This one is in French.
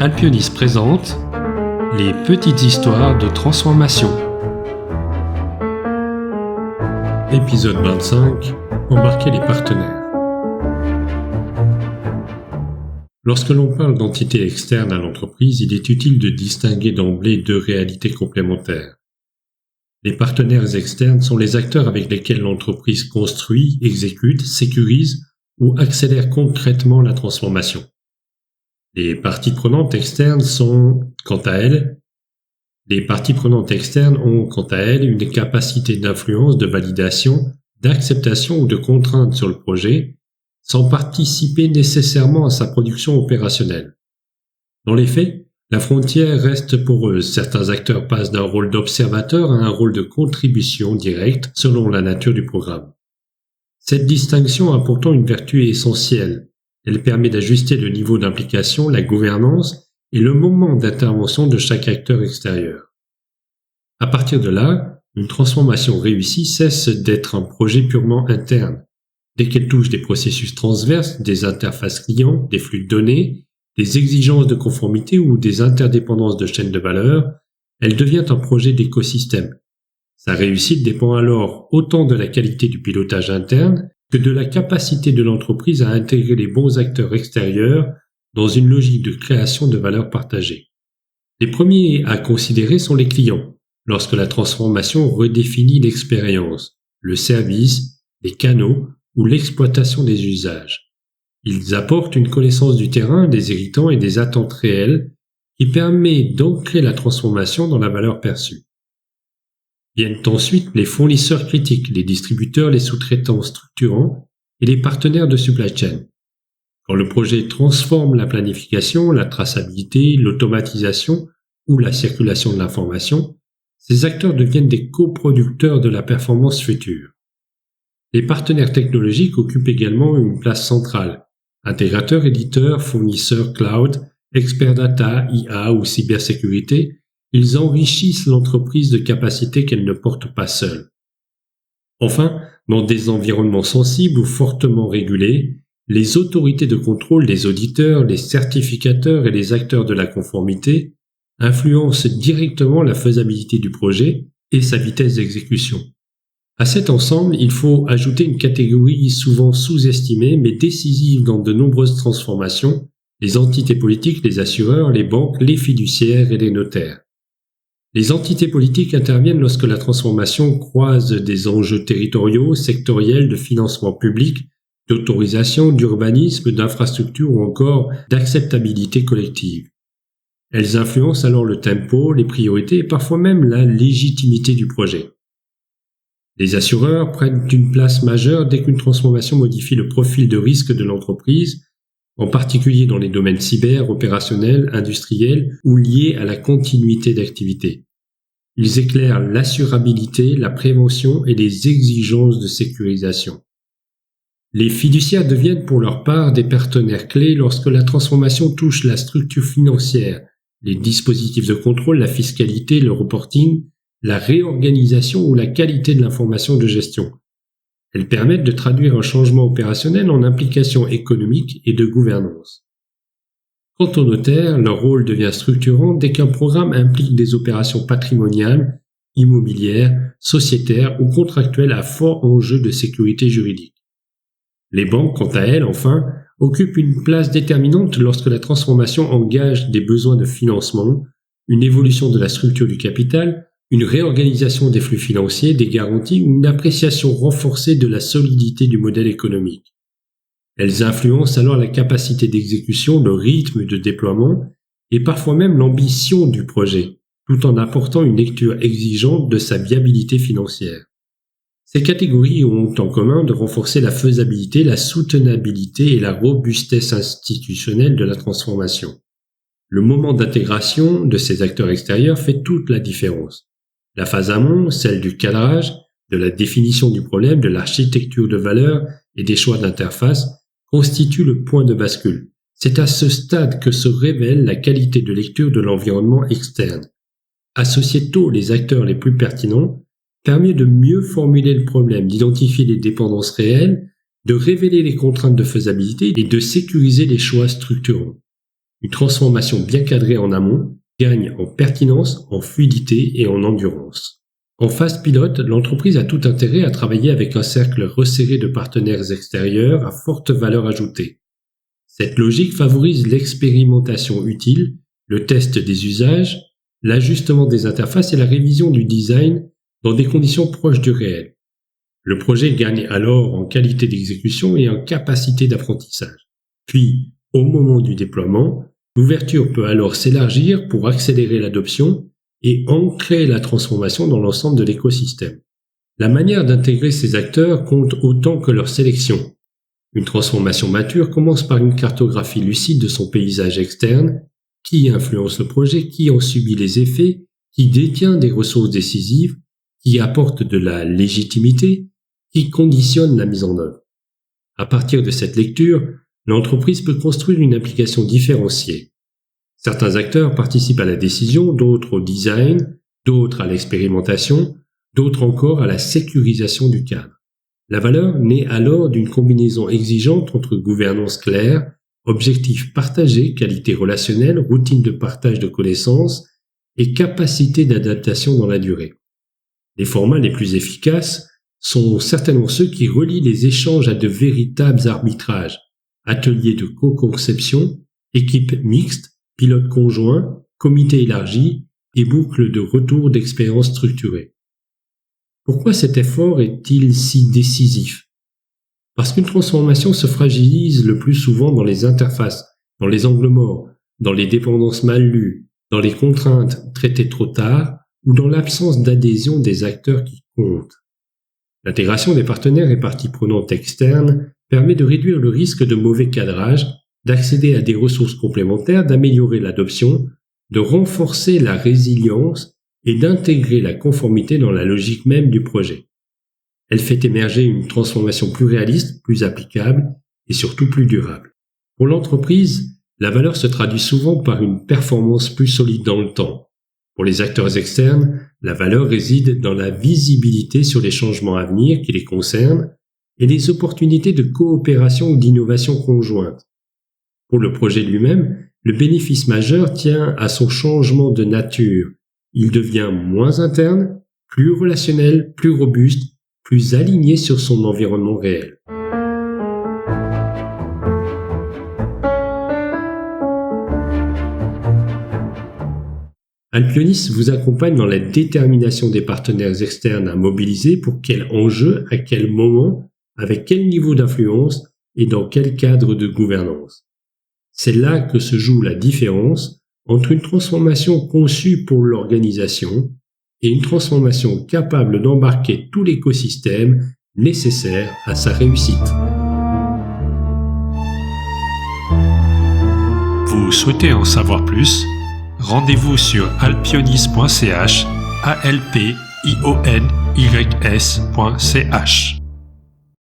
Alpionis présente les petites histoires de transformation. Épisode 25. Embarquer les partenaires. Lorsque l'on parle d'entités externes à l'entreprise, il est utile de distinguer d'emblée deux réalités complémentaires. Les partenaires externes sont les acteurs avec lesquels l'entreprise construit, exécute, sécurise ou accélère concrètement la transformation. Les parties prenantes externes ont, quant à elles, une capacité d'influence, de validation, d'acceptation ou de contrainte sur le projet, sans participer nécessairement à sa production opérationnelle. Dans les faits, la frontière reste poreuse. Certains acteurs passent d'un rôle d'observateur à un rôle de contribution directe selon la nature du programme. Cette distinction a pourtant une vertu essentielle. Elle permet d'ajuster le niveau d'implication, la gouvernance et le moment d'intervention de chaque acteur extérieur. À partir de là, une transformation réussie cesse d'être un projet purement interne. Dès qu'elle touche des processus transverses, des interfaces clients, des flux de données, des exigences de conformité ou des interdépendances de chaînes de valeur, elle devient un projet d'écosystème. Sa réussite dépend alors autant de la qualité du pilotage interne que de la capacité de l'entreprise à intégrer les bons acteurs extérieurs dans une logique de création de valeur partagée. Les premiers à considérer sont les clients, lorsque la transformation redéfinit l'expérience, le service, les canaux ou l'exploitation des usages. Ils apportent une connaissance du terrain, des irritants et des attentes réelles qui permet d'ancrer la transformation dans la valeur perçue. Viennent ensuite les fournisseurs critiques, les distributeurs, les sous-traitants structurants et les partenaires de supply chain. Quand le projet transforme la planification, la traçabilité, l'automatisation ou la circulation de l'information, ces acteurs deviennent des coproducteurs de la performance future. Les partenaires technologiques occupent également une place centrale. Intégrateurs, éditeurs, fournisseurs cloud, experts data, IA ou cybersécurité, ils enrichissent l'entreprise de capacités qu'elle ne porte pas seule. Enfin, dans des environnements sensibles ou fortement régulés, les autorités de contrôle, les auditeurs, les certificateurs et les acteurs de la conformité influencent directement la faisabilité du projet et sa vitesse d'exécution. À cet ensemble, il faut ajouter une catégorie souvent sous-estimée mais décisive dans de nombreuses transformations, les entités politiques, les assureurs, les banques, les fiduciaires et les notaires. Les entités politiques interviennent lorsque la transformation croise des enjeux territoriaux, sectoriels, de financement public, d'autorisation, d'urbanisme, d'infrastructure ou encore d'acceptabilité collective. Elles influencent alors le tempo, les priorités et parfois même la légitimité du projet. Les assureurs prennent une place majeure dès qu'une transformation modifie le profil de risque de l'entreprise, en particulier dans les domaines cyber, opérationnels, industriels ou liés à la continuité d'activité. Ils éclairent l'assurabilité, la prévention et les exigences de sécurisation. Les fiduciaires deviennent pour leur part des partenaires clés lorsque la transformation touche la structure financière, les dispositifs de contrôle, la fiscalité, le reporting, la réorganisation ou la qualité de l'information de gestion. Elles permettent de traduire un changement opérationnel en implications économiques et de gouvernance. Quant aux notaires, leur rôle devient structurant dès qu'un programme implique des opérations patrimoniales, immobilières, sociétaires ou contractuelles à fort enjeu de sécurité juridique. Les banques, quant à elles, enfin, occupent une place déterminante lorsque la transformation engage des besoins de financement, une évolution de la structure du capital, une réorganisation des flux financiers, des garanties ou une appréciation renforcée de la solidité du modèle économique. Elles influencent alors la capacité d'exécution, le rythme de déploiement et parfois même l'ambition du projet, tout en apportant une lecture exigeante de sa viabilité financière. Ces catégories ont en commun de renforcer la faisabilité, la soutenabilité et la robustesse institutionnelle de la transformation. Le moment d'intégration de ces acteurs extérieurs fait toute la différence. La phase amont, celle du cadrage, de la définition du problème, de l'architecture de valeur et des choix d'interface, constitue le point de bascule. C'est à ce stade que se révèle la qualité de lecture de l'environnement externe. Associer tôt les acteurs les plus pertinents permet de mieux formuler le problème, d'identifier les dépendances réelles, de révéler les contraintes de faisabilité et de sécuriser les choix structurants. Une transformation bien cadrée en amont gagne en pertinence, en fluidité et en endurance. En phase pilote, l'entreprise a tout intérêt à travailler avec un cercle resserré de partenaires extérieurs à forte valeur ajoutée. Cette logique favorise l'expérimentation utile, le test des usages, l'ajustement des interfaces et la révision du design dans des conditions proches du réel. Le projet gagne alors en qualité d'exécution et en capacité d'apprentissage. Puis, au moment du déploiement, l'ouverture peut alors s'élargir pour accélérer l'adoption et ancrer la transformation dans l'ensemble de l'écosystème. La manière d'intégrer ces acteurs compte autant que leur sélection. Une transformation mature commence par une cartographie lucide de son paysage externe, qui influence le projet, qui en subit les effets, qui détient des ressources décisives, qui apporte de la légitimité, qui conditionne la mise en œuvre. À partir de cette lecture, l'entreprise peut construire une application différenciée. Certains acteurs participent à la décision, d'autres au design, d'autres à l'expérimentation, d'autres encore à la sécurisation du cadre. La valeur naît alors d'une combinaison exigeante entre gouvernance claire, objectifs partagés, qualité relationnelle, routine de partage de connaissances et capacité d'adaptation dans la durée. Les formats les plus efficaces sont certainement ceux qui relient les échanges à de véritables arbitrages, ateliers de co-conception, équipes mixtes, pilotes conjoints, comités élargis et boucles de retour d'expérience structurées. Pourquoi cet effort est-il si décisif ? Parce qu'une transformation se fragilise le plus souvent dans les interfaces, dans les angles morts, dans les dépendances mal lues, dans les contraintes traitées trop tard ou dans l'absence d'adhésion des acteurs qui comptent. L'intégration des partenaires et parties prenantes externes permet de réduire le risque de mauvais cadrage, d'accéder à des ressources complémentaires, d'améliorer l'adoption, de renforcer la résilience et d'intégrer la conformité dans la logique même du projet. Elle fait émerger une transformation plus réaliste, plus applicable et surtout plus durable. Pour l'entreprise, la valeur se traduit souvent par une performance plus solide dans le temps. Pour les acteurs externes, la valeur réside dans la visibilité sur les changements à venir qui les concernent et les opportunités de coopération ou d'innovation conjointe. Pour le projet lui-même, le bénéfice majeur tient à son changement de nature. Il devient moins interne, plus relationnel, plus robuste, plus aligné sur son environnement réel. Alpionis vous accompagne dans la détermination des partenaires externes à mobiliser pour quel enjeu, à quel moment, avec quel niveau d'influence et dans quel cadre de gouvernance. C'est là que se joue la différence entre une transformation conçue pour l'organisation et une transformation capable d'embarquer tout l'écosystème nécessaire à sa réussite. Vous souhaitez en savoir plus ? Rendez-vous sur alpionis.ch, alpionys.ch.